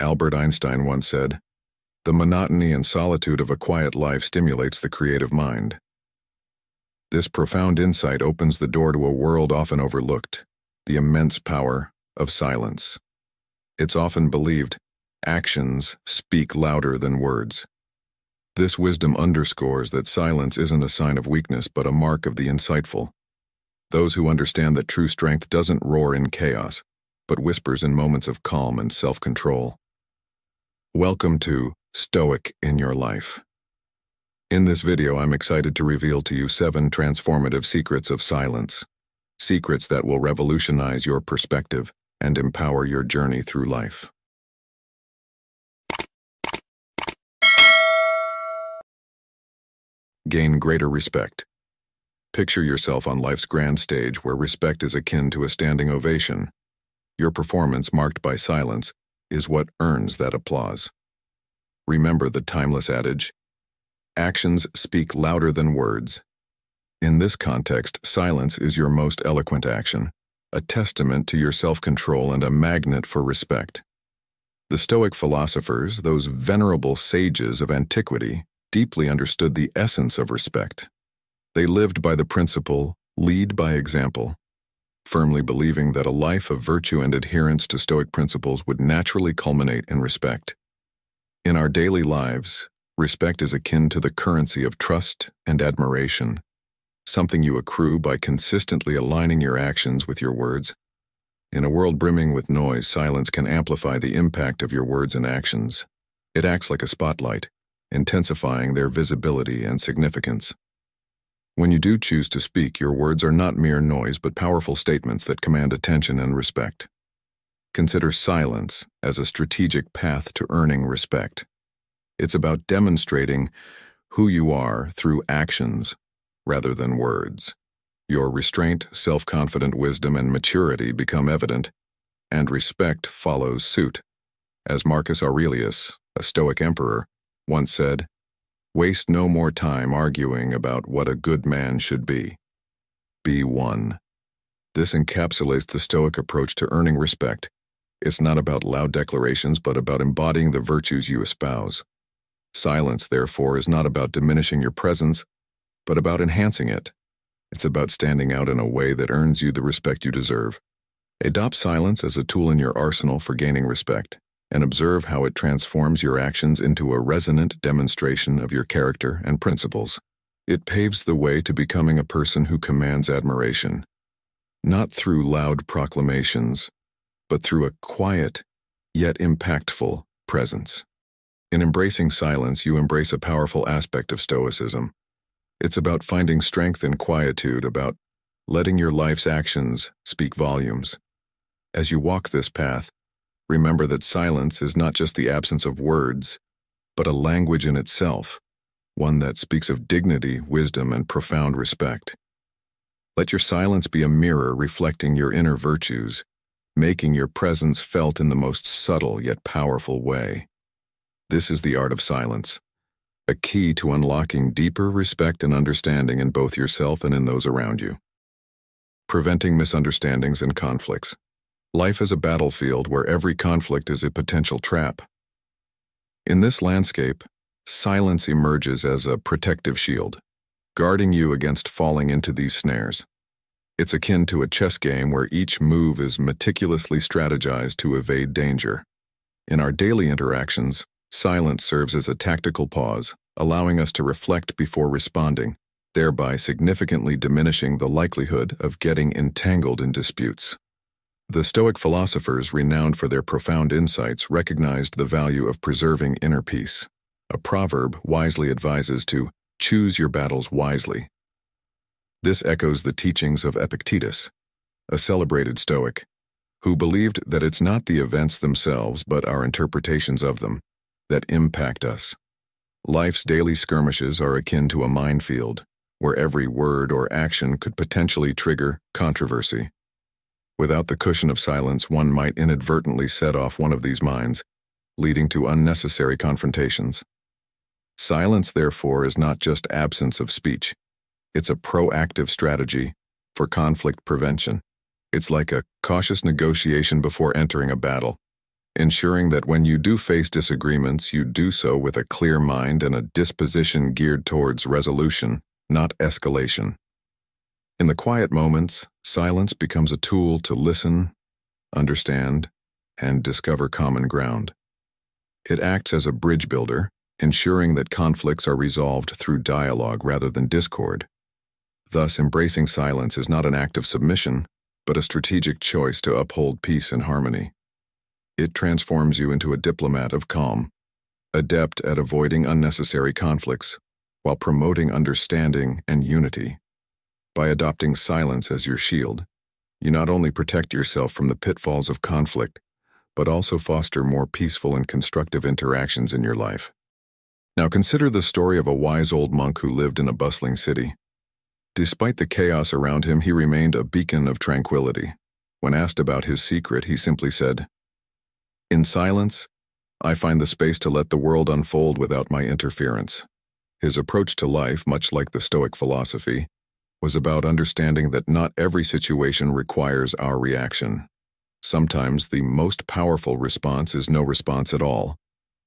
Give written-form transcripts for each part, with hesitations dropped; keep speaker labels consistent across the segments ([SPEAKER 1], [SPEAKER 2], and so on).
[SPEAKER 1] Albert Einstein once said, "The monotony and solitude of a quiet life stimulates the creative mind." This profound insight opens the door to a world often overlooked, the immense power of silence. It's often believed, actions speak louder than words. This wisdom underscores that silence isn't a sign of weakness but a mark of the insightful. Those who understand that true strength doesn't roar in chaos, but whispers in moments of calm and self-control. Welcome to Stoic in Your Life. In this video, I'm excited to reveal to you 7 transformative secrets of silence. Secrets that will revolutionize your perspective and empower your journey through life. Gain greater respect. Picture yourself on life's grand stage where respect is akin to a standing ovation. Your performance, marked by silence, is what earns that applause. Remember the timeless adage, actions speak louder than words. In this context, silence is your most eloquent action, a testament to your self-control and a magnet for respect. The Stoic philosophers, those venerable sages of antiquity, deeply understood the essence of respect. They lived by the principle, lead by example, firmly believing that a life of virtue and adherence to Stoic principles would naturally culminate in respect. In our daily lives, respect is akin to the currency of trust and admiration, something you accrue by consistently aligning your actions with your words. In a world brimming with noise, silence can amplify the impact of your words and actions. It acts like a spotlight, intensifying their visibility and significance. When you do choose to speak, your words are not mere noise but powerful statements that command attention and respect. Consider silence as a strategic path to earning respect. It's about demonstrating who you are through actions rather than words. Your restraint, self-confident wisdom, and maturity become evident, and respect follows suit. As Marcus Aurelius, a Stoic emperor, once said, "Waste no more time arguing about what a good man should be. Be one." This encapsulates the Stoic approach to earning respect. It's not about loud declarations, but about embodying the virtues you espouse. Silence, therefore, is not about diminishing your presence, but about enhancing it. It's about standing out in a way that earns you the respect you deserve. Adopt silence as a tool in your arsenal for gaining respect, and observe how it transforms your actions into a resonant demonstration of your character and principles. It paves the way to becoming a person who commands admiration, not through loud proclamations, but through a quiet, yet impactful presence. In embracing silence, you embrace a powerful aspect of Stoicism. It's about finding strength in quietude, about letting your life's actions speak volumes. As you walk this path, remember that silence is not just the absence of words, but a language in itself, one that speaks of dignity, wisdom, and profound respect. Let your silence be a mirror reflecting your inner virtues, making your presence felt in the most subtle yet powerful way. This is the art of silence, a key to unlocking deeper respect and understanding in both yourself and in those around you. Preventing misunderstandings and conflicts. Life is a battlefield where every conflict is a potential trap. In this landscape, silence emerges as a protective shield, guarding you against falling into these snares. It's akin to a chess game where each move is meticulously strategized to evade danger. In our daily interactions, silence serves as a tactical pause, allowing us to reflect before responding, thereby significantly diminishing the likelihood of getting entangled in disputes. The Stoic philosophers, renowned for their profound insights, recognized the value of preserving inner peace. A proverb wisely advises to choose your battles wisely. This echoes the teachings of Epictetus, a celebrated Stoic, who believed that it's not the events themselves but our interpretations of them that impact us. Life's daily skirmishes are akin to a minefield, where every word or action could potentially trigger controversy. Without the cushion of silence, one might inadvertently set off one of these mines, leading to unnecessary confrontations. Silence, therefore, is not just absence of speech. It's a proactive strategy for conflict prevention. It's like a cautious negotiation before entering a battle, ensuring that when you do face disagreements, you do so with a clear mind and a disposition geared towards resolution, not escalation. In the quiet moments, silence becomes a tool to listen, understand, and discover common ground. It acts as a bridge builder, ensuring that conflicts are resolved through dialogue rather than discord. Thus, embracing silence is not an act of submission, but a strategic choice to uphold peace and harmony. It transforms you into a diplomat of calm, adept at avoiding unnecessary conflicts, while promoting understanding and unity. By adopting silence as your shield, you not only protect yourself from the pitfalls of conflict, but also foster more peaceful and constructive interactions in your life. Now consider the story of a wise old monk who lived in a bustling city. Despite the chaos around him, he remained a beacon of tranquility. When asked about his secret, he simply said, "In silence, I find the space to let the world unfold without my interference." His approach to life, much like the Stoic philosophy, was about understanding that not every situation requires our reaction. Sometimes the most powerful response is no response at all.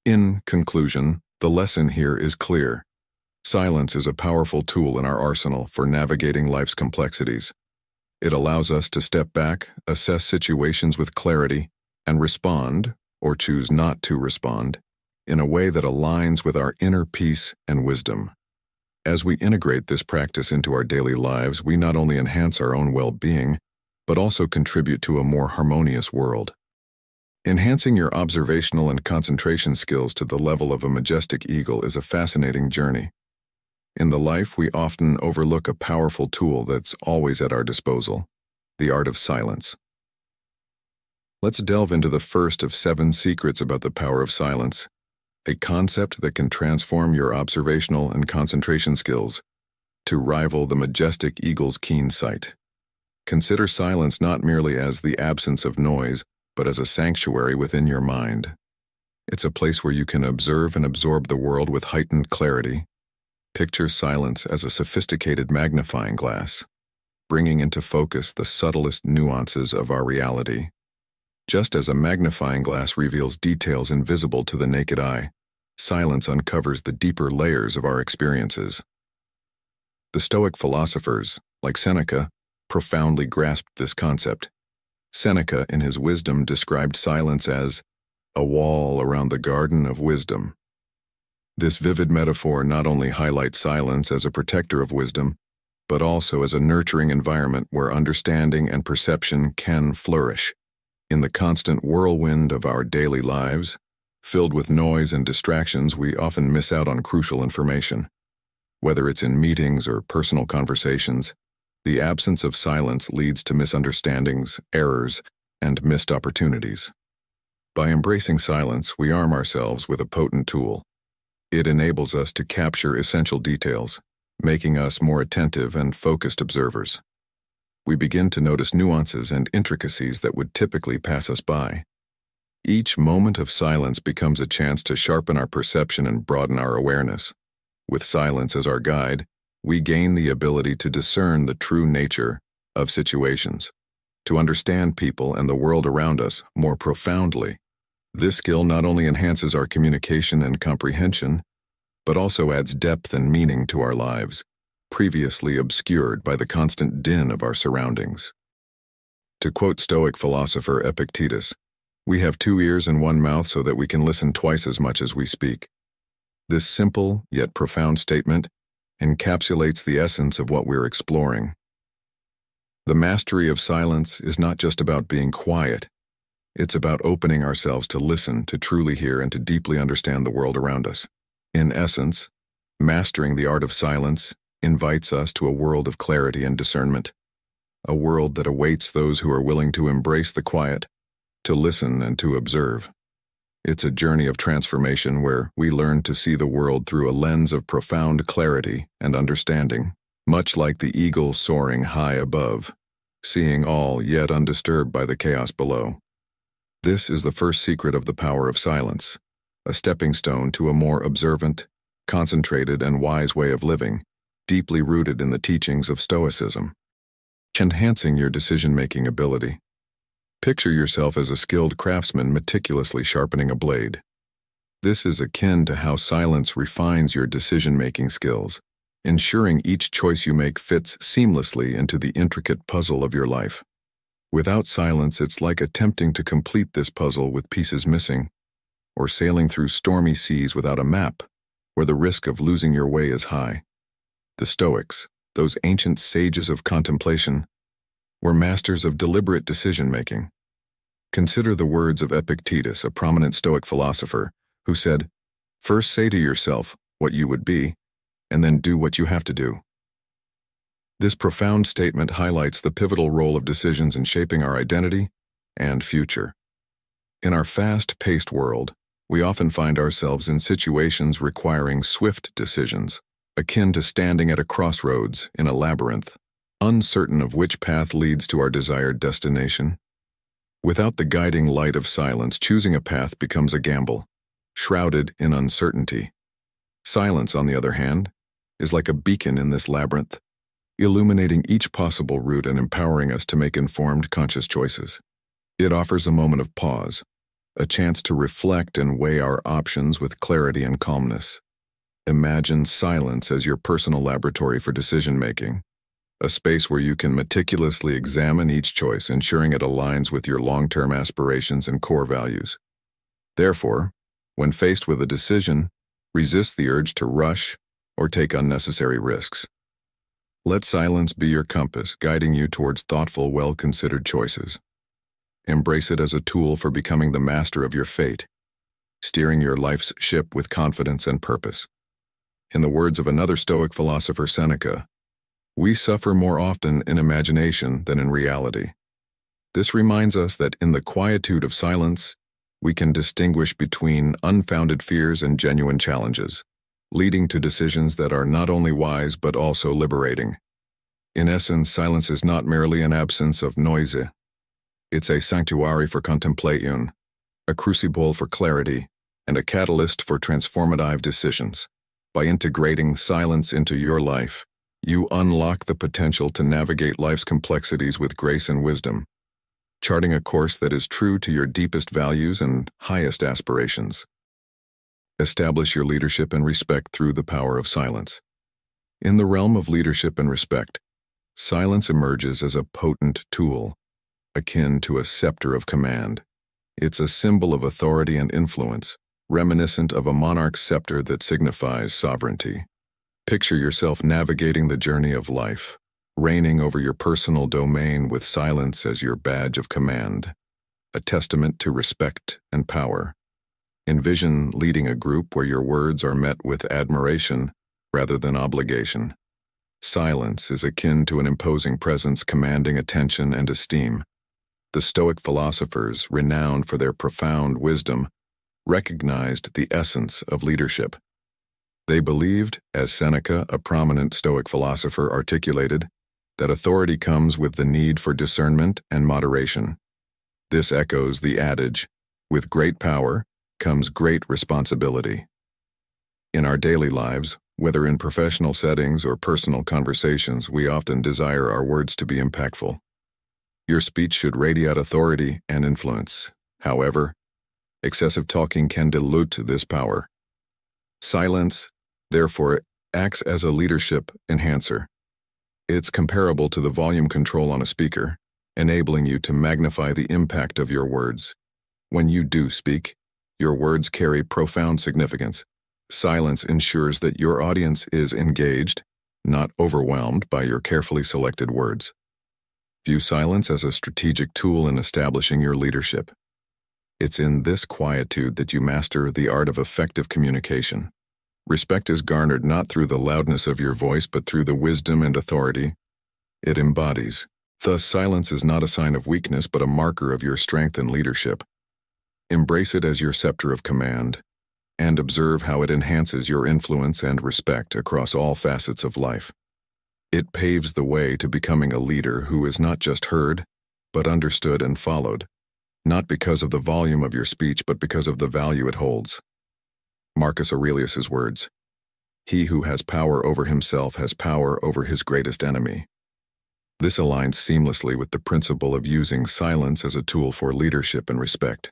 [SPEAKER 1] In conclusion, the lesson here is clear. Silence is a powerful tool in our arsenal for navigating life's complexities. It allows us to step back, assess situations with clarity, and respond, or choose not to respond, in a way that aligns with our inner peace and wisdom. As we integrate this practice into our daily lives, we not only enhance our own well-being, but also contribute to a more harmonious world. Enhancing your observational and concentration skills to the level of a majestic eagle is a fascinating journey. In the life, we often overlook a powerful tool that's always at our disposal: the art of silence. Let's delve into the first of 7 secrets about the power of silence, a concept that can transform your observational and concentration skills to rival the majestic eagle's keen sight. Consider silence not merely as the absence of noise, but as a sanctuary within your mind. It's a place where you can observe and absorb the world with heightened clarity. Picture silence as a sophisticated magnifying glass, bringing into focus the subtlest nuances of our reality. Just as a magnifying glass reveals details invisible to the naked eye, silence uncovers the deeper layers of our experiences. The Stoic philosophers, like Seneca, profoundly grasped this concept. Seneca, in his wisdom, described silence as a wall around the garden of wisdom. This vivid metaphor not only highlights silence as a protector of wisdom, but also as a nurturing environment where understanding and perception can flourish. In the constant whirlwind of our daily lives, filled with noise and distractions, we often miss out on crucial information. Whether it's in meetings or personal conversations, the absence of silence leads to misunderstandings, errors, and missed opportunities. By embracing silence, we arm ourselves with a potent tool. It enables us to capture essential details, making us more attentive and focused observers. We begin to notice nuances and intricacies that would typically pass us by. Each moment of silence becomes a chance to sharpen our perception and broaden our awareness. With silence as our guide, we gain the ability to discern the true nature of situations, to understand people and the world around us more profoundly. This skill not only enhances our communication and comprehension, but also adds depth and meaning to our lives, previously obscured by the constant din of our surroundings. To quote Stoic philosopher Epictetus, "We have 2 ears and 1 mouth so that we can listen twice as much as we speak." This simple yet profound statement encapsulates the essence of what we're exploring. The mastery of silence is not just about being quiet. It's about opening ourselves to listen, to truly hear, and to deeply understand the world around us. In essence, mastering the art of silence invites us to a world of clarity and discernment, a world that awaits those who are willing to embrace the quiet, to listen and to observe. It's a journey of transformation where we learn to see the world through a lens of profound clarity and understanding, much like the eagle soaring high above, seeing all yet undisturbed by the chaos below. This is the first secret of the power of silence, a stepping stone to a more observant, concentrated, and wise way of living, deeply rooted in the teachings of Stoicism. Enhancing your decision-making ability. Picture yourself as a skilled craftsman meticulously sharpening a blade. This is akin to how silence refines your decision-making skills, ensuring each choice you make fits seamlessly into the intricate puzzle of your life. Without silence, it's like attempting to complete this puzzle with pieces missing, or sailing through stormy seas without a map, where the risk of losing your way is high. The Stoics, those ancient sages of contemplation, were masters of deliberate decision-making. Consider the words of Epictetus, a prominent Stoic philosopher, who said, "First say to yourself what you would be, and then do what you have to do." This profound statement highlights the pivotal role of decisions in shaping our identity and future. In our fast-paced world, we often find ourselves in situations requiring swift decisions, akin to standing at a crossroads in a labyrinth, uncertain of which path leads to our desired destination. Without the guiding light of silence, choosing a path becomes a gamble, shrouded in uncertainty. Silence, on the other hand, is like a beacon in this labyrinth, illuminating each possible route and empowering us to make informed, conscious choices. It offers a moment of pause, a chance to reflect and weigh our options with clarity and calmness. Imagine silence as your personal laboratory for decision-making, a space where you can meticulously examine each choice, ensuring it aligns with your long-term aspirations and core values. Therefore, when faced with a decision, resist the urge to rush or take unnecessary risks. Let silence be your compass, guiding you towards thoughtful, well-considered choices. Embrace it as a tool for becoming the master of your fate, steering your life's ship with confidence and purpose. In the words of another Stoic philosopher, Seneca, "We suffer more often in imagination than in reality." This reminds us that in the quietude of silence, we can distinguish between unfounded fears and genuine challenges, leading to decisions that are not only wise but also liberating. In essence, silence is not merely an absence of noise. It's a sanctuary for contemplation, a crucible for clarity, and a catalyst for transformative decisions. By integrating silence into your life, you unlock the potential to navigate life's complexities with grace and wisdom, charting a course that is true to your deepest values and highest aspirations. Establish your leadership and respect through the power of silence. In the realm of leadership and respect, silence emerges as a potent tool, akin to a scepter of command. It's a symbol of authority and influence, reminiscent of a monarch's scepter that signifies sovereignty. Picture yourself navigating the journey of life, reigning over your personal domain with silence as your badge of command, a testament to respect and power. Envision leading a group where your words are met with admiration rather than obligation. Silence is akin to an imposing presence commanding attention and esteem. The Stoic philosophers, renowned for their profound wisdom, recognized the essence of leadership. They believed, as Seneca, a prominent Stoic philosopher, articulated, that authority comes with the need for discernment and moderation. This echoes the adage, "With great power comes great responsibility." In our daily lives, whether in professional settings or personal conversations, we often desire our words to be impactful. Your speech should radiate authority and influence. However, excessive talking can dilute this power. Silence, therefore, acts as a leadership enhancer. It's comparable to the volume control on a speaker, enabling you to magnify the impact of your words. When you do speak, your words carry profound significance. Silence ensures that your audience is engaged, not overwhelmed by your carefully selected words. View silence as a strategic tool in establishing your leadership. It's in this quietude that you master the art of effective communication. Respect is garnered not through the loudness of your voice but through the wisdom and authority it embodies. Thus, silence is not a sign of weakness but a marker of your strength and leadership. Embrace it as your scepter of command, and observe how it enhances your influence and respect across all facets of life. It paves the way to becoming a leader who is not just heard, but understood and followed, not because of the volume of your speech, but because of the value it holds. Marcus Aurelius's words, "He who has power over himself has power over his greatest enemy." This aligns seamlessly with the principle of using silence as a tool for leadership and respect.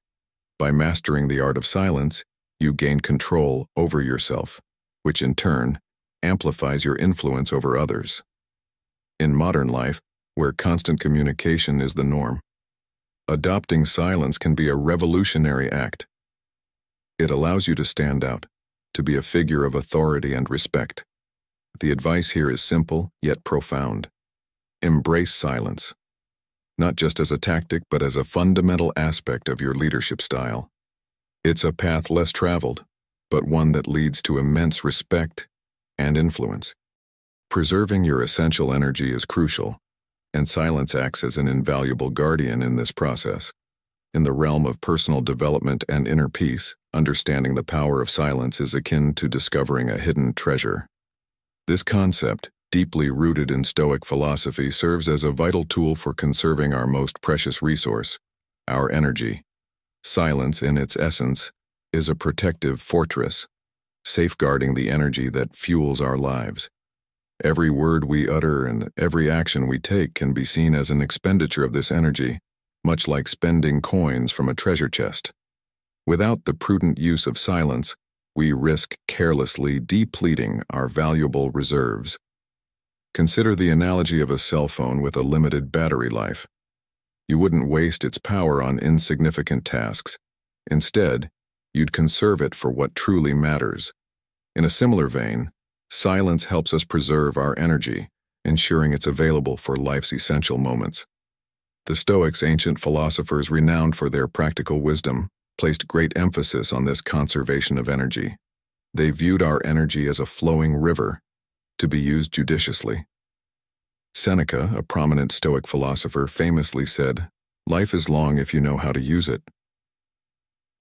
[SPEAKER 1] By mastering the art of silence, you gain control over yourself, which in turn amplifies your influence over others. In modern life, where constant communication is the norm, adopting silence can be a revolutionary act. It allows you to stand out, to be a figure of authority and respect. The advice here is simple yet profound. Embrace silence, not just as a tactic but as a fundamental aspect of your leadership style. It's a path less traveled, but one that leads to immense respect and influence. Preserving your essential energy is crucial, and silence acts as an invaluable guardian in this process. In the realm of personal development and inner peace, understanding the power of silence is akin to discovering a hidden treasure. This concept, deeply rooted in Stoic philosophy, serves as a vital tool for conserving our most precious resource, our energy. Silence, in its essence, is a protective fortress, safeguarding the energy that fuels our lives. Every word we utter and every action we take can be seen as an expenditure of this energy, much like spending coins from a treasure chest. Without the prudent use of silence, we risk carelessly depleting our valuable reserves. Consider the analogy of a cell phone with a limited battery life. You wouldn't waste its power on insignificant tasks. Instead, you'd conserve it for what truly matters. In a similar vein, silence helps us preserve our energy, ensuring it's available for life's essential moments. The Stoics, ancient philosophers renowned for their practical wisdom, placed great emphasis on this conservation of energy. They viewed our energy as a flowing river, to be used judiciously. Seneca, a prominent Stoic philosopher, famously said, "Life is long if you know how to use it."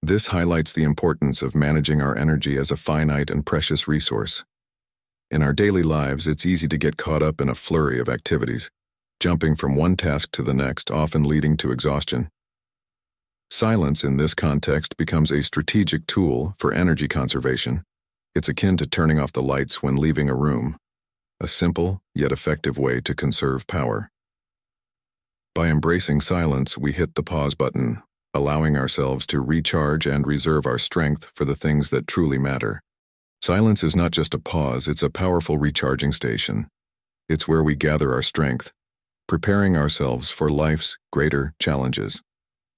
[SPEAKER 1] This highlights the importance of managing our energy as a finite and precious resource. In our daily lives, it's easy to get caught up in a flurry of activities, jumping from one task to the next, often leading to exhaustion. Silence in this context becomes a strategic tool for energy conservation. It's akin to turning off the lights when leaving a room, a simple yet effective way to conserve power. By embracing silence, we hit the pause button, allowing ourselves to recharge and reserve our strength for the things that truly matter. Silence is not just a pause, it's a powerful recharging station. It's where we gather our strength, preparing ourselves for life's greater challenges.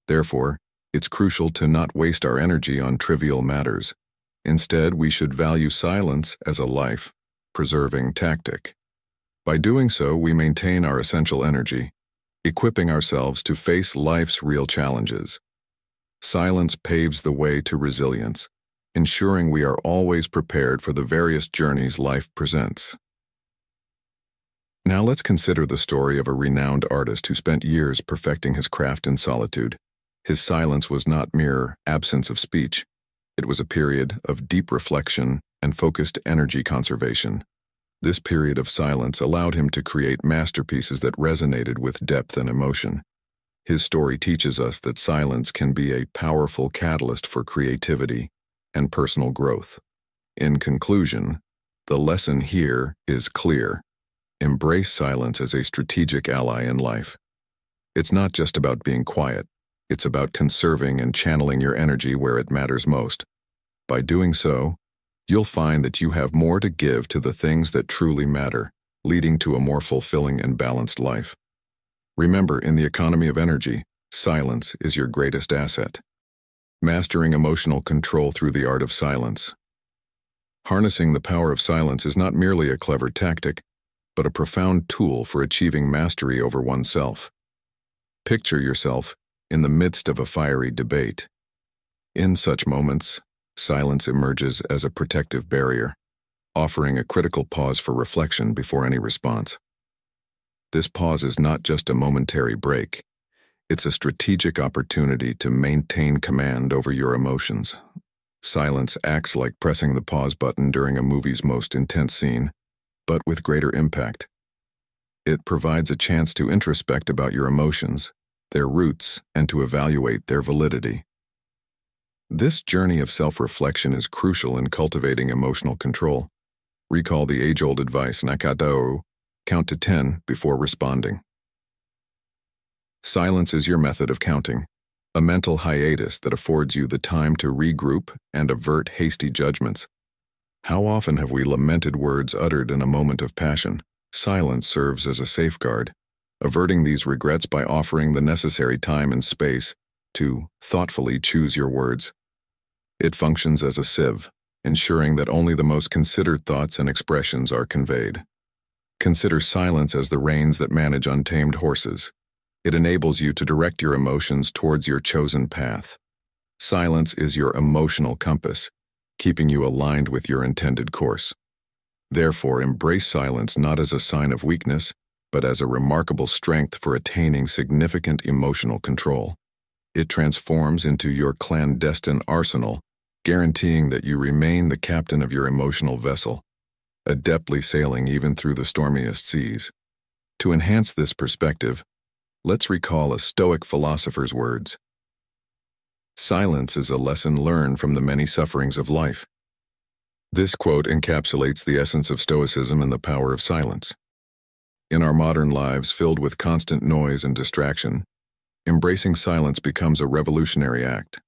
[SPEAKER 1] Therefore, it's crucial to not waste our energy on trivial matters. Instead, we should value silence as a life-preserving tactic. By doing so, we maintain our essential energy, equipping ourselves to face life's real challenges. Silence paves the way to resilience, ensuring we are always prepared for the various journeys life presents. Now let's consider the story of a renowned artist who spent years perfecting his craft in solitude. His silence was not mere absence of speech. It was a period of deep reflection and focused energy conservation. This period of silence allowed him to create masterpieces that resonated with depth and emotion. His story teaches us that silence can be a powerful catalyst for creativity and personal growth. In conclusion, the lesson here is clear. Embrace silence as a strategic ally in life. It's not just about being quiet. It's about conserving and channeling your energy where it matters most. By doing so, you'll find that you have more to give to the things that truly matter, leading to a more fulfilling and balanced life. Remember, in the economy of energy, silence is your greatest asset. Mastering emotional control through the art of silence. Harnessing the power of silence is not merely a clever tactic, but a profound tool for achieving mastery over oneself. Picture yourself in the midst of a fiery debate. In such moments, silence emerges as a protective barrier, offering a critical pause for reflection before any response. This pause is not just a momentary break. It's a strategic opportunity to maintain command over your emotions. Silence acts like pressing the pause button during a movie's most intense scene, but with greater impact. It provides a chance to introspect about your emotions, their roots, and to evaluate their validity. This journey of self-reflection is crucial in cultivating emotional control. Recall the age-old advice, Nakadao, count to 10 before responding. Silence is your method of counting, a mental hiatus that affords you the time to regroup and avert hasty judgments. How often have we lamented words uttered in a moment of passion? Silence serves as a safeguard, averting these regrets by offering the necessary time and space to thoughtfully choose your words. It functions as a sieve, ensuring that only the most considered thoughts and expressions are conveyed. Consider silence as the reins that manage untamed horses. It enables you to direct your emotions towards your chosen path. Silence is your emotional compass, keeping you aligned with your intended course. Therefore, embrace silence not as a sign of weakness, but as a remarkable strength for attaining significant emotional control. It transforms into your clandestine arsenal, guaranteeing that you remain the captain of your emotional vessel, adeptly sailing even through the stormiest seas. To enhance this perspective, let's recall a Stoic philosopher's words. Silence is a lesson learned from the many sufferings of life. This quote encapsulates the essence of Stoicism and the power of silence. In our modern lives filled with constant noise and distraction, embracing silence becomes a revolutionary act.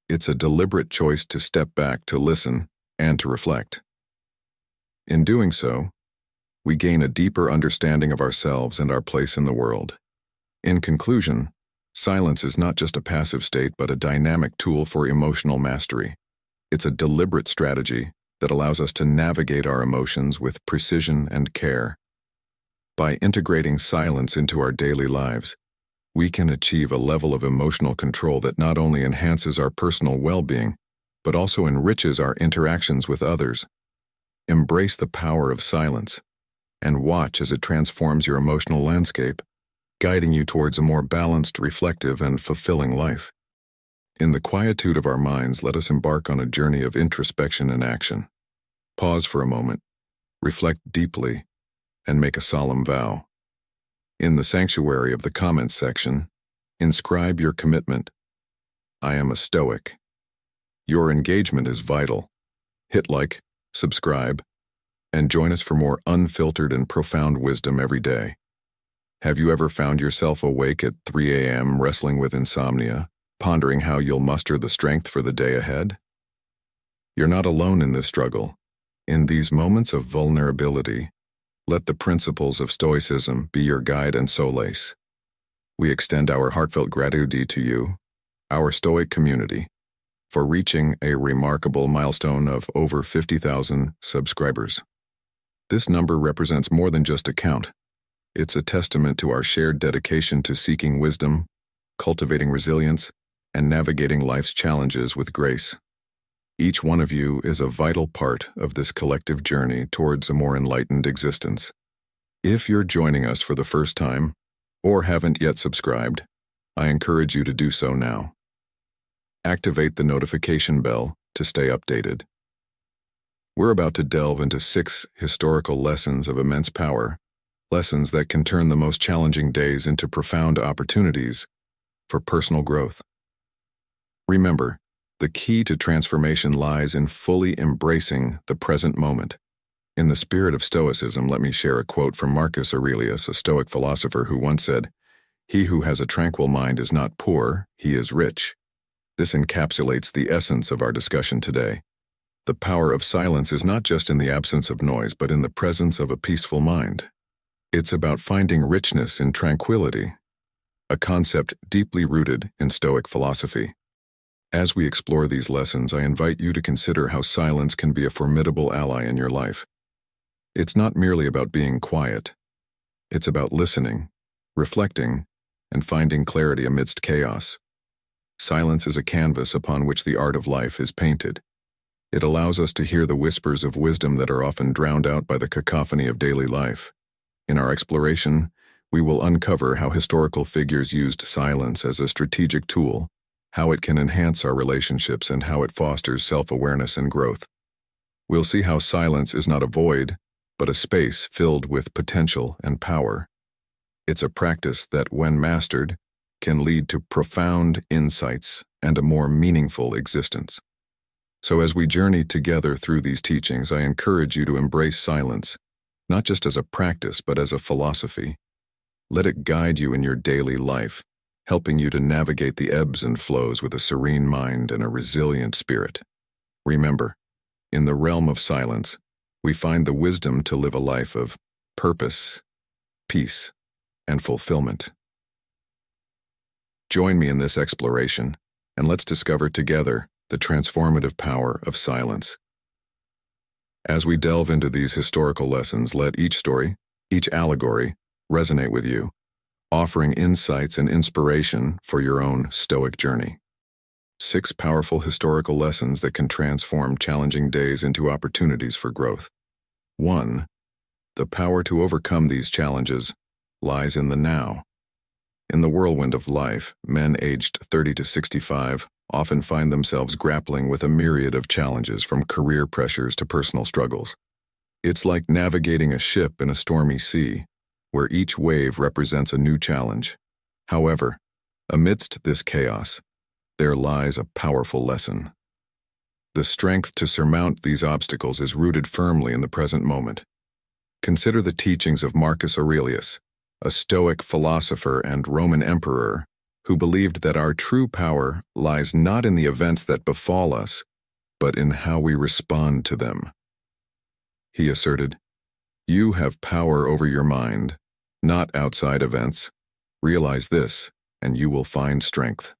[SPEAKER 1] It's a deliberate choice to step back to listen and to reflect. In doing so, we gain a deeper understanding of ourselves and our place in the world. In conclusion, silence is not just a passive state but a dynamic tool for emotional mastery. It's a deliberate strategy that allows us to navigate our emotions with precision and care. By integrating silence into our daily lives, we can achieve a level of emotional control that not only enhances our personal well-being, but also enriches our interactions with others. Embrace the power of silence, and watch as it transforms your emotional landscape, guiding you towards a more balanced, reflective, and fulfilling life. In the quietude of our minds, let us embark on a journey of introspection and action. Pause for a moment, reflect deeply, and make a solemn vow. In the sanctuary of the comments section, inscribe your commitment. I am a Stoic. Your engagement is vital. Hit like, subscribe, and join us for more unfiltered and profound wisdom every day. Have you ever found yourself awake at 3 a.m. wrestling with insomnia, pondering how you'll muster the strength for the day ahead? You're not alone in this struggle. In these moments of vulnerability, let the principles of Stoicism be your guide and solace. We extend our heartfelt gratitude to you, our Stoic community, for reaching a remarkable milestone of over 50,000 subscribers. This number represents more than just a count. It's a testament to our shared dedication to seeking wisdom, cultivating resilience, and navigating life's challenges with grace. Each one of you is a vital part of this collective journey towards a more enlightened existence. If you're joining us for the first time, or haven't yet subscribed, I encourage you to do so now. Activate the notification bell to stay updated. We're about to delve into 6 historical lessons of immense power, lessons that can turn the most challenging days into profound opportunities for personal growth. Remember, the key to transformation lies in fully embracing the present moment. In the spirit of Stoicism, let me share a quote from Marcus Aurelius, a Stoic philosopher who once said, "He who has a tranquil mind is not poor, he is rich." This encapsulates the essence of our discussion today. The power of silence is not just in the absence of noise, but in the presence of a peaceful mind. It's about finding richness in tranquility, a concept deeply rooted in Stoic philosophy. As we explore these lessons, I invite you to consider how silence can be a formidable ally in your life. It's not merely about being quiet. It's about listening, reflecting, and finding clarity amidst chaos. Silence is a canvas upon which the art of life is painted. It allows us to hear the whispers of wisdom that are often drowned out by the cacophony of daily life. In our exploration, we will uncover how historical figures used silence as a strategic tool, how it can enhance our relationships, and how it fosters self-awareness and growth. We'll see how silence is not a void, but a space filled with potential and power. It's a practice that, when mastered, can lead to profound insights and a more meaningful existence. So as we journey together through these teachings, I encourage you to embrace silence, not just as a practice, but as a philosophy. Let it guide you in your daily life, helping you to navigate the ebbs and flows with a serene mind and a resilient spirit. Remember, in the realm of silence, we find the wisdom to live a life of purpose, peace, and fulfillment. Join me in this exploration, and let's discover together the transformative power of silence. As we delve into these historical lessons, let each story, each allegory, resonate with you, offering insights and inspiration for your own stoic journey. 6 powerful historical lessons that can transform challenging days into opportunities for growth. 1. The power to overcome these challenges lies in the now. In the whirlwind of life, men aged 30 to 65 often find themselves grappling with a myriad of challenges, from career pressures to personal struggles. It's like navigating a ship in a stormy sea, where each wave represents a new challenge. However, amidst this chaos, there lies a powerful lesson. The strength to surmount these obstacles is rooted firmly in the present moment. Consider the teachings of Marcus Aurelius, a Stoic philosopher and Roman emperor who believed that our true power lies not in the events that befall us, but in how we respond to them. He asserted, "You have power over your mind, not outside events. Realize this, and you will find strength."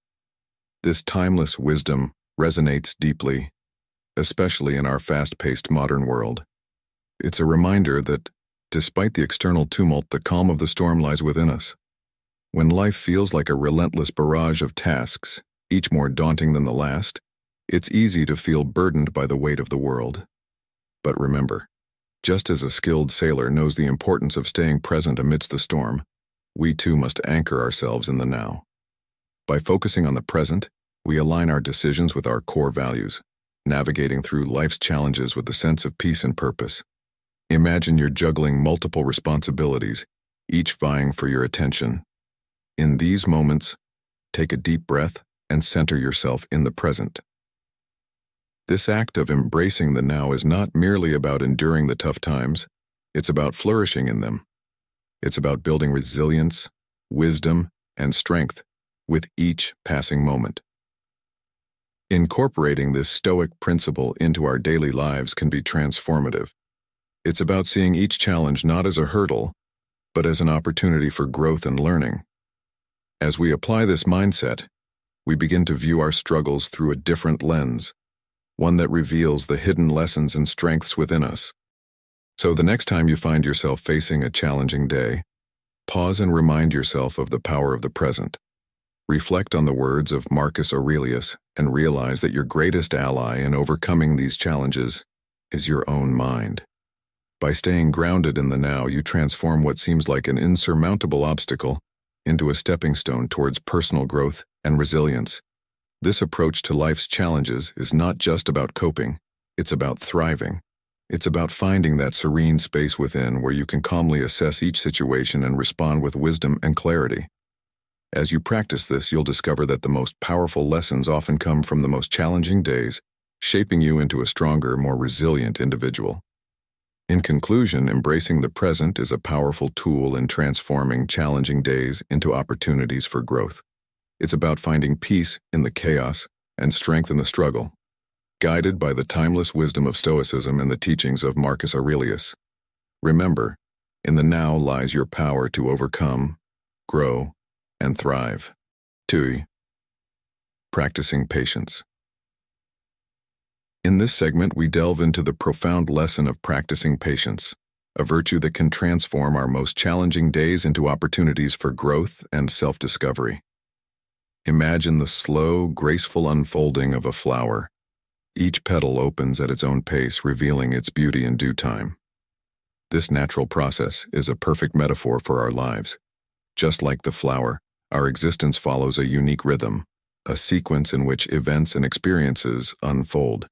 [SPEAKER 1] This timeless wisdom resonates deeply, especially in our fast-paced modern world. It's a reminder that, despite the external tumult, the calm of the storm lies within us. When life feels like a relentless barrage of tasks, each more daunting than the last, it's easy to feel burdened by the weight of the world. But remember, just as a skilled sailor knows the importance of staying present amidst the storm, we too must anchor ourselves in the now. By focusing on the present, we align our decisions with our core values, navigating through life's challenges with a sense of peace and purpose. Imagine you're juggling multiple responsibilities, each vying for your attention. In these moments, take a deep breath and center yourself in the present. This act of embracing the now is not merely about enduring the tough times, it's about flourishing in them. It's about building resilience, wisdom, and strength with each passing moment. Incorporating this Stoic principle into our daily lives can be transformative. It's about seeing each challenge not as a hurdle, but as an opportunity for growth and learning. As we apply this mindset, we begin to view our struggles through a different lens, one that reveals the hidden lessons and strengths within us. So the next time you find yourself facing a challenging day, pause and remind yourself of the power of the present. Reflect on the words of Marcus Aurelius and realize that your greatest ally in overcoming these challenges is your own mind. By staying grounded in the now, you transform what seems like an insurmountable obstacle into a stepping stone towards personal growth and resilience. This approach to life's challenges is not just about coping, it's about thriving. It's about finding that serene space within where you can calmly assess each situation and respond with wisdom and clarity. As you practice this, you'll discover that the most powerful lessons often come from the most challenging days, shaping you into a stronger, more resilient individual. In conclusion, embracing the present is a powerful tool in transforming challenging days into opportunities for growth. It's about finding peace in the chaos and strength in the struggle, guided by the timeless wisdom of Stoicism and the teachings of Marcus Aurelius. Remember, in the now lies your power to overcome, grow, and thrive. 2. Practicing patience. In this segment, we delve into the profound lesson of practicing patience, a virtue that can transform our most challenging days into opportunities for growth and self-discovery. Imagine the slow, graceful unfolding of a flower. Each petal opens at its own pace, revealing its beauty in due time. This natural process is a perfect metaphor for our lives. Just like the flower, our existence follows a unique rhythm, a sequence in which events and experiences unfold.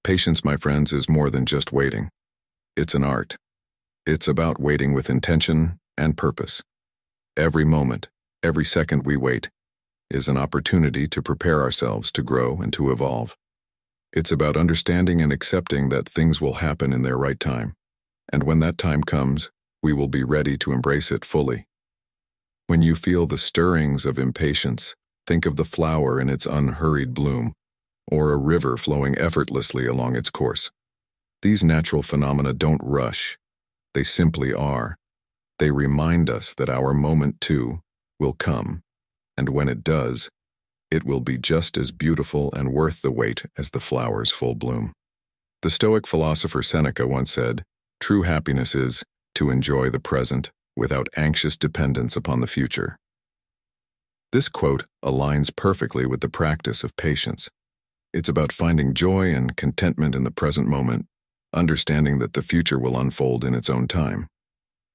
[SPEAKER 1] Patience, my friends, is more than just waiting. It's an art. It's about waiting with intention and purpose. Every moment, every second we wait, is an opportunity to prepare ourselves to grow and to evolve. It's about understanding and accepting that things will happen in their right time, and when that time comes, we will be ready to embrace it fully. When you feel the stirrings of impatience, think of the flower in its unhurried bloom, or a river flowing effortlessly along its course. These natural phenomena don't rush. They simply are. They remind us that our moment, too, will come, and when it does, it will be just as beautiful and worth the wait as the flower's full bloom. The Stoic philosopher Seneca once said, "True happiness is to enjoy the present without anxious dependence upon the future." This quote aligns perfectly with the practice of patience. It's about finding joy and contentment in the present moment, understanding that the future will unfold in its own time.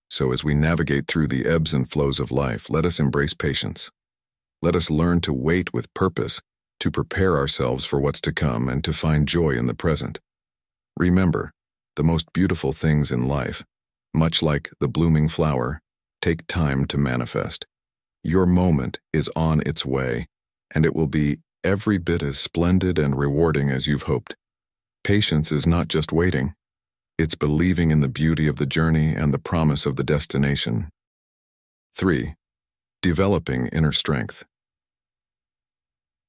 [SPEAKER 1] So as we navigate through the ebbs and flows of life, let us embrace patience. Let us learn to wait with purpose, to prepare ourselves for what's to come, and to find joy in the present. Remember, the most beautiful things in life, much like the blooming flower, take time to manifest. Your moment is on its way, and it will be every bit as splendid and rewarding as you've hoped. Patience is not just waiting. It's believing in the beauty of the journey and the promise of the destination. 3. Developing inner strength.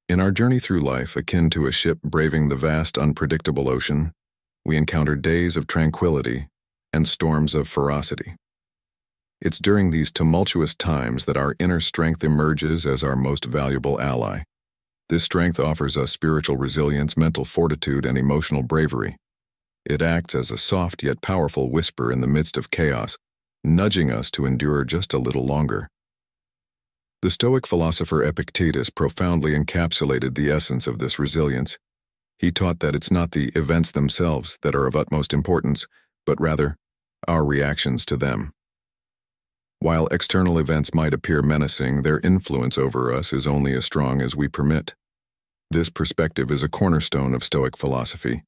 [SPEAKER 1] In our journey through life, akin to a ship braving the vast, unpredictable ocean, we encounter days of tranquility and storms of ferocity. It's during these tumultuous times that our inner strength emerges as our most valuable ally. This strength offers us spiritual resilience, mental fortitude, and emotional bravery. It acts as a soft yet powerful whisper in the midst of chaos, nudging us to endure just a little longer. The Stoic philosopher Epictetus profoundly encapsulated the essence of this resilience. He taught that it's not the events themselves that are of utmost importance, but rather our reactions to them. While external events might appear menacing, their influence over us is only as strong as we permit. This perspective is a cornerstone of Stoic philosophy,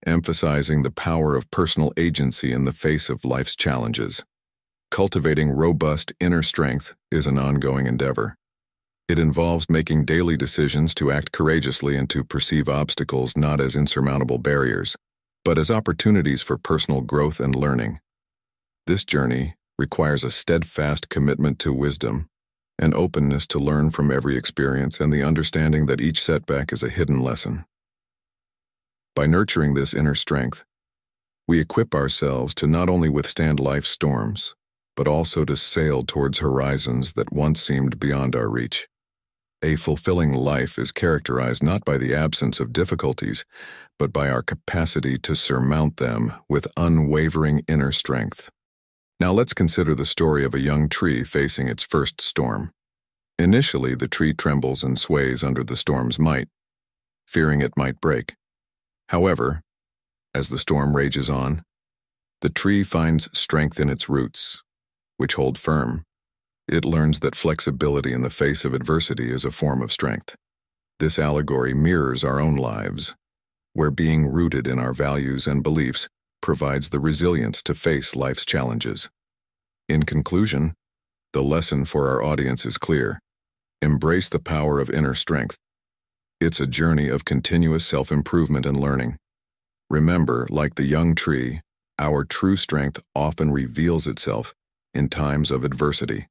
[SPEAKER 1] emphasizing the power of personal agency in the face of life's challenges. Cultivating robust inner strength is an ongoing endeavor. It involves making daily decisions to act courageously and to perceive obstacles not as insurmountable barriers, but as opportunities for personal growth and learning. This journey requires a steadfast commitment to wisdom, an openness to learn from every experience, and the understanding that each setback is a hidden lesson. By nurturing this inner strength, we equip ourselves to not only withstand life's storms, but also to sail towards horizons that once seemed beyond our reach. A fulfilling life is characterized not by the absence of difficulties, but by our capacity to surmount them with unwavering inner strength. Now let's consider the story of a young tree facing its first storm. Initially, the tree trembles and sways under the storm's might, fearing it might break. However, as the storm rages on, the tree finds strength in its roots, which hold firm. It learns that flexibility in the face of adversity is a form of strength. This allegory mirrors our own lives, where being rooted in our values and beliefs provides the resilience to face life's challenges. In conclusion, the lesson for our audience is clear. Embrace the power of inner strength. It's a journey of continuous self-improvement and learning. Remember, like the young tree, our true strength often reveals itself in times of adversity.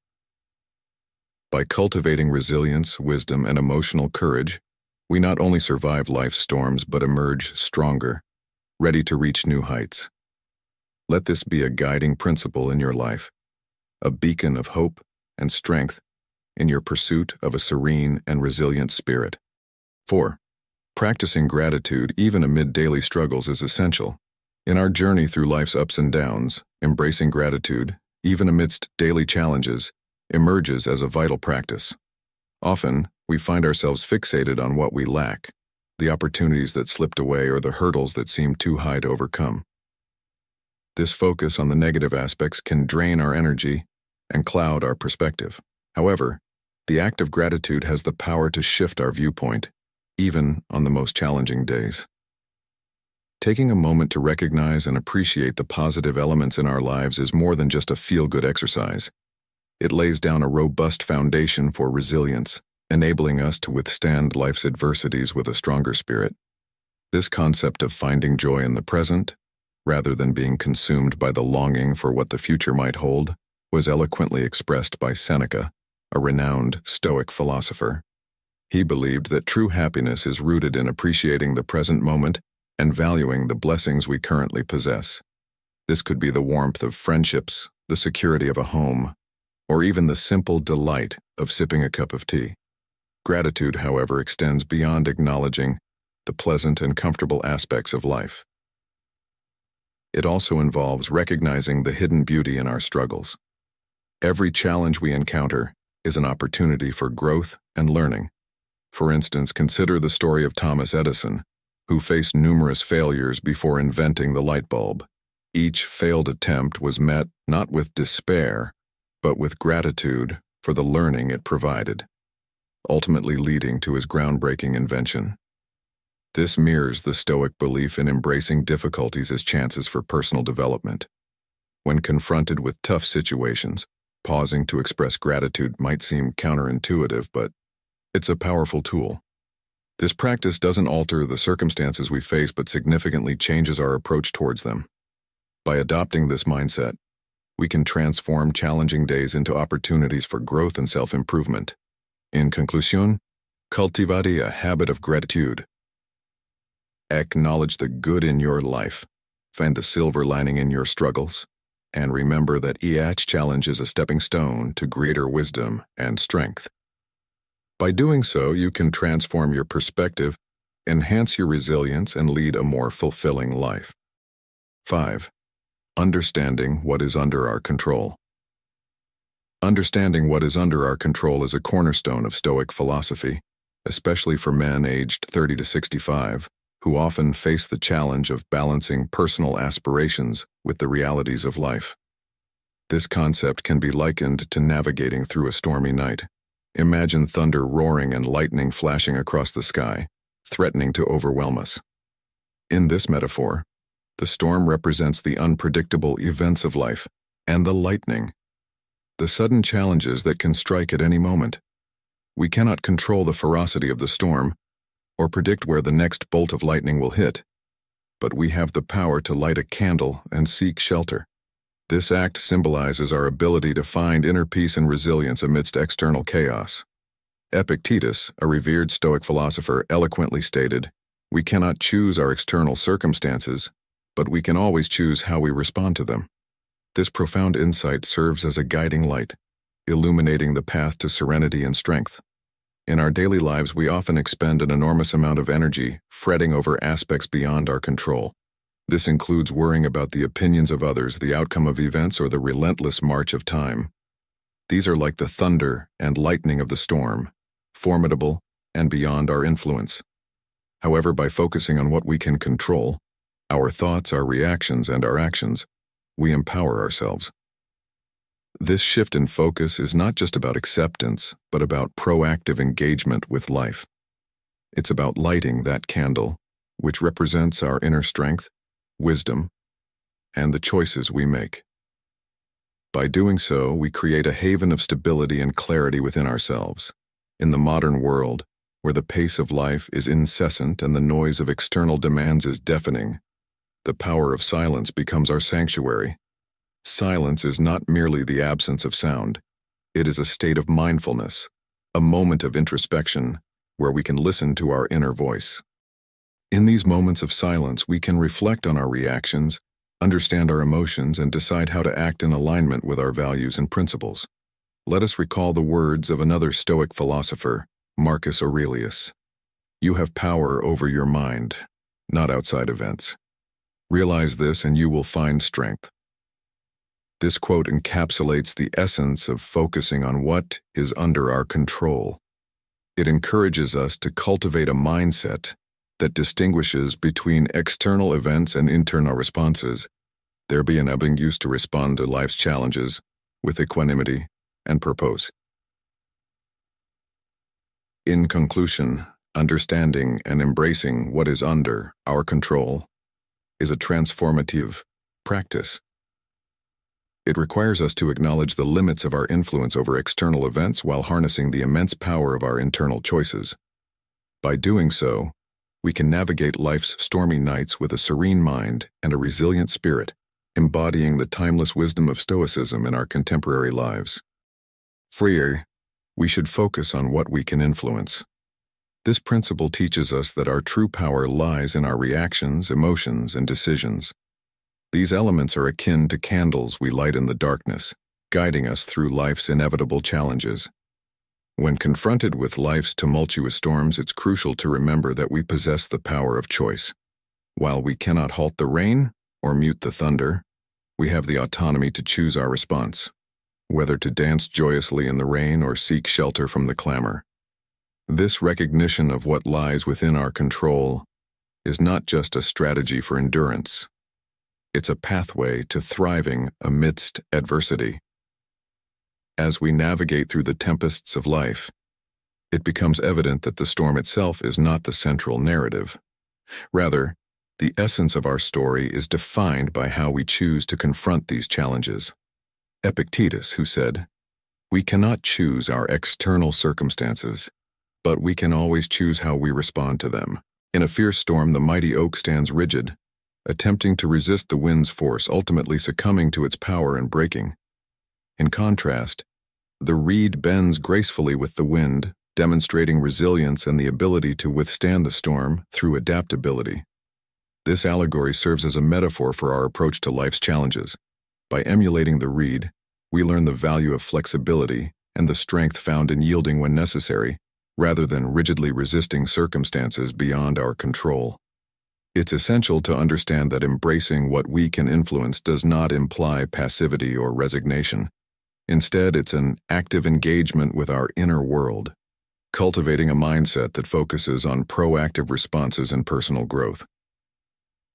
[SPEAKER 1] By cultivating resilience, wisdom, and emotional courage, we not only survive life's storms but emerge stronger, ready to reach new heights. Let this be a guiding principle in your life, a beacon of hope and strength in your pursuit of a serene and resilient spirit. 4. Practicing gratitude even amid daily struggles is essential. In our journey through life's ups and downs, embracing gratitude, even amidst daily challenges, emerges as a vital practice. Often, we find ourselves fixated on what we lack, the opportunities that slipped away or the hurdles that seem too high to overcome. This focus on the negative aspects can drain our energy and cloud our perspective. However, the act of gratitude has the power to shift our viewpoint, even on the most challenging days. Taking a moment to recognize and appreciate the positive elements in our lives is more than just a feel-good exercise. It lays down a robust foundation for resilience, enabling us to withstand life's adversities with a stronger spirit. This concept of finding joy in the present, rather than being consumed by the longing for what the future might hold, was eloquently expressed by Seneca a renowned Stoic philosopher. He believed that true happiness is rooted in appreciating the present moment and valuing the blessings we currently possess. This could be the warmth of friendships, the security of a home, or even the simple delight of sipping a cup of tea. Gratitude, however, extends beyond acknowledging the pleasant and comfortable aspects of life. It also involves recognizing the hidden beauty in our struggles. Every challenge we encounter is an opportunity for growth and learning. For instance, consider the story of Thomas Edison, who faced numerous failures before inventing the light bulb. Each failed attempt was met not with despair, but with gratitude for the learning it provided, ultimately leading to his groundbreaking invention. This mirrors the Stoic belief in embracing difficulties as chances for personal development. When confronted with tough situations, pausing to express gratitude might seem counterintuitive, but it's a powerful tool. This practice doesn't alter the circumstances we face, but significantly changes our approach towards them. By adopting this mindset, we can transform challenging days into opportunities for growth and self-improvement. In conclusion, cultivate a habit of gratitude. Acknowledge the good in your life, find the silver lining in your struggles, and remember that each challenge is a stepping stone to greater wisdom and strength. By doing so, you can transform your perspective, enhance your resilience, and lead a more fulfilling life. 5. Understanding what is under our control. Understanding what is under our control is a cornerstone of Stoic philosophy, especially for men aged 30 to 65, who often face the challenge of balancing personal aspirations with the realities of life. This concept can be likened to navigating through a stormy night. Imagine thunder roaring and lightning flashing across the sky, threatening to overwhelm us. In this metaphor, the storm represents the unpredictable events of life, and the lightning, the sudden challenges that can strike at any moment. We cannot control the ferocity of the storm, or predict where the next bolt of lightning will hit, but we have the power to light a candle and seek shelter. This act symbolizes our ability to find inner peace and resilience amidst external chaos. Epictetus, a revered Stoic philosopher, eloquently stated, "We cannot choose our external circumstances, but we can always choose how we respond to them." This profound insight serves as a guiding light, illuminating the path to serenity and strength. In our daily lives, we often expend an enormous amount of energy fretting over aspects beyond our control. This includes worrying about the opinions of others, the outcome of events, or the relentless march of time. These are like the thunder and lightning of the storm, formidable and beyond our influence. However, by focusing on what we can control, our thoughts, our reactions, and our actions, we empower ourselves. This shift in focus is not just about acceptance, but about proactive engagement with life. It's about lighting that candle, which represents our inner strength, wisdom, and the choices we make. By doing so, we create a haven of stability and clarity within ourselves. In the modern world, where the pace of life is incessant and the noise of external demands is deafening, the power of silence becomes our sanctuary. Silence is not merely the absence of sound. It is a state of mindfulness, a moment of introspection where we can listen to our inner voice. In these moments of silence, we can reflect on our reactions, understand our emotions, and decide how to act in alignment with our values and principles. Let us recall the words of another Stoic philosopher, Marcus Aurelius. "You have power over your mind, not outside events. Realize this and you will find strength." This quote encapsulates the essence of focusing on what is under our control. It encourages us to cultivate a mindset that distinguishes between external events and internal responses, there being used to respond to life's challenges with equanimity and purpose. In conclusion, understanding and embracing what is under our control is a transformative practice. It requires us to acknowledge the limits of our influence over external events while harnessing the immense power of our internal choices. By doing so, we can navigate life's stormy nights with a serene mind and a resilient spirit, embodying the timeless wisdom of Stoicism in our contemporary lives. Freer, We should focus on what we can influence. This principle teaches us that our true power lies in our reactions, emotions, and decisions. These elements are akin to candles we light in the darkness, guiding us through life's inevitable challenges. When confronted with life's tumultuous storms, it's crucial to remember that we possess the power of choice. While we cannot halt the rain or mute the thunder, we have the autonomy to choose our response, whether to dance joyously in the rain or seek shelter from the clamor. This recognition of what lies within our control is not just a strategy for endurance. It's a pathway to thriving amidst adversity. As we navigate through the tempests of life, it becomes evident that the storm itself is not the central narrative. Rather, the essence of our story is defined by how we choose to confront these challenges. Epictetus, who said, "We cannot choose our external circumstances, but we can always choose how we respond to them." In a fierce storm, the mighty oak stands rigid, attempting to resist the wind's force, ultimately succumbing to its power and breaking. In contrast, the reed bends gracefully with the wind, demonstrating resilience and the ability to withstand the storm through adaptability. This allegory serves as a metaphor for our approach to life's challenges. By emulating the reed, we learn the value of flexibility and the strength found in yielding when necessary, rather than rigidly resisting circumstances beyond our control. It's essential to understand that embracing what we can influence does not imply passivity or resignation. Instead, it's an active engagement with our inner world, cultivating a mindset that focuses on proactive responses and personal growth.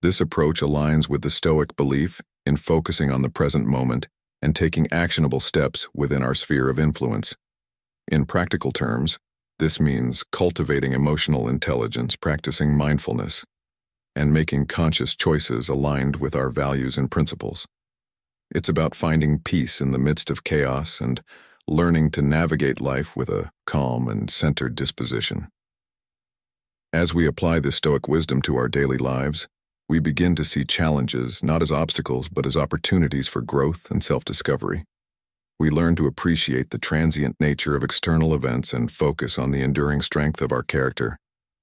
[SPEAKER 1] This approach aligns with the Stoic belief in focusing on the present moment and taking actionable steps within our sphere of influence. In practical terms, this means cultivating emotional intelligence, practicing mindfulness, and making conscious choices aligned with our values and principles. It's about finding peace in the midst of chaos and learning to navigate life with a calm and centered disposition. As we apply this Stoic wisdom to our daily lives, we begin to see challenges not as obstacles but as opportunities for growth and self-discovery. We learn to appreciate the transient nature of external events and focus on the enduring strength of our character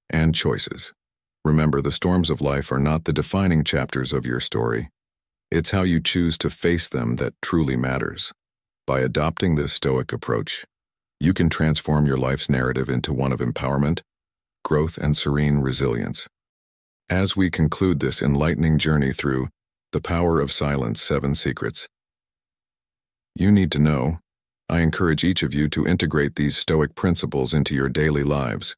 [SPEAKER 1] and choices. Remember, the storms of life are not the defining chapters of your story. It's how you choose to face them that truly matters. By adopting this Stoic approach, you can transform your life's narrative into one of empowerment, growth, and serene resilience. As we conclude this enlightening journey through The Power of Silence: 7 Secrets, you need to know, I encourage each of you to integrate these Stoic principles into your daily lives.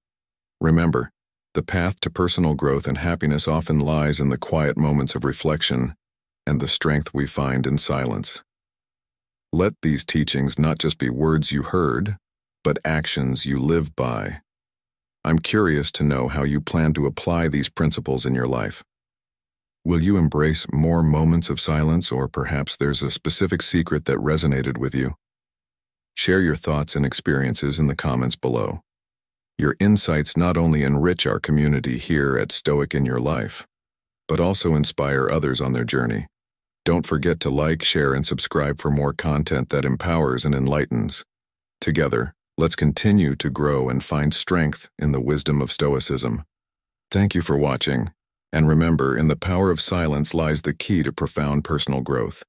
[SPEAKER 1] Remember, the path to personal growth and happiness often lies in the quiet moments of reflection and the strength we find in silence. Let these teachings not just be words you heard, but actions you live by. I'm curious to know how you plan to apply these principles in your life. Will you embrace more moments of silence, or perhaps there's a specific secret that resonated with you? Share your thoughts and experiences in the comments below. Your insights not only enrich our community here at Stoic in Your Life, but also inspire others on their journey. Don't forget to like, share, and subscribe for more content that empowers and enlightens. Together, let's continue to grow and find strength in the wisdom of Stoicism. Thank you for watching, and remember, in the power of silence lies the key to profound personal growth.